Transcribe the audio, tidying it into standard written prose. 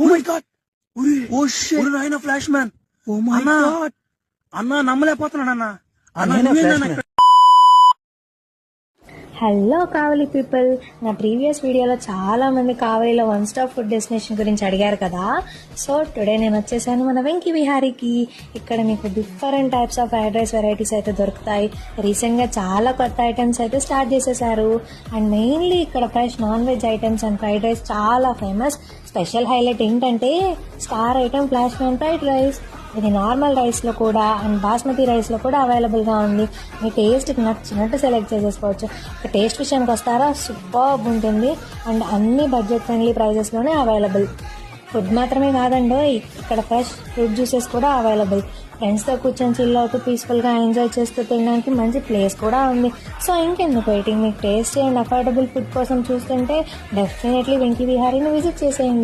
Oh my god, oh shit, నాయన flash man. Oh my god అన్న, నమ్మలేకపోతున్నాను అన్న. హలో కావలి పీపుల్, నా ప్రీవియస్ వీడియోలో చాలా మంది కావలిలో వన్ స్టాప్ ఫుడ్ డెస్టినేషన్ గురించి అడిగారు కదా. సో టుడే నేను వచ్చేసాను మన వెంకీ విహారీకి. ఇక్కడ మీకు different types of fried rice varieties అయితే దొరుకుతాయి. రీసెంట్గా చాలా కొత్త ఐటమ్స్ అయితే స్టార్ట్ చేసేసారు. అండ్ మెయిన్లీ ఇక్కడ fresh non veg items and fried rice చాలా ఫేమస్. స్పెషల్ హైలైట్ ఏంటంటే star item flash man fried rice. ఇది నార్మల్ రైస్లో కూడా అండ్ బాస్మతి రైస్లో కూడా అవైలబుల్గా ఉంది. మీ టేస్ట్కి నచ్చినట్టు సెలెక్ట్ చేసేసుకోవచ్చు. ఇక టేస్ట్ విషయానికి వస్తారా, సూపర్బ్ ఉంటుంది అండ్ అన్ని బడ్జెట్ ఫ్రెండ్లీ ప్రైజెస్లోనే అవైలబుల్. ఫుడ్ మాత్రమే కాదండో, ఇక్కడ ఫ్రెష్ ఫ్రూట్ జ్యూసెస్ కూడా అవైలబుల్. ఫ్రెండ్స్తో కూర్చొని చిల్ అవుతూ పీస్ఫుల్గా ఎంజాయ్ చేస్తూ తినడానికి మంచి ప్లేస్ కూడా ఉంది. సో ఇంకెందుకు వెయిటింగ్, మీకు టేస్టీ అండ్ అఫోర్డబుల్ ఫుడ్ కోసం చూస్తుంటే డెఫినెట్లీ వెంకీ విహారీని విజిట్ చేసేయండి.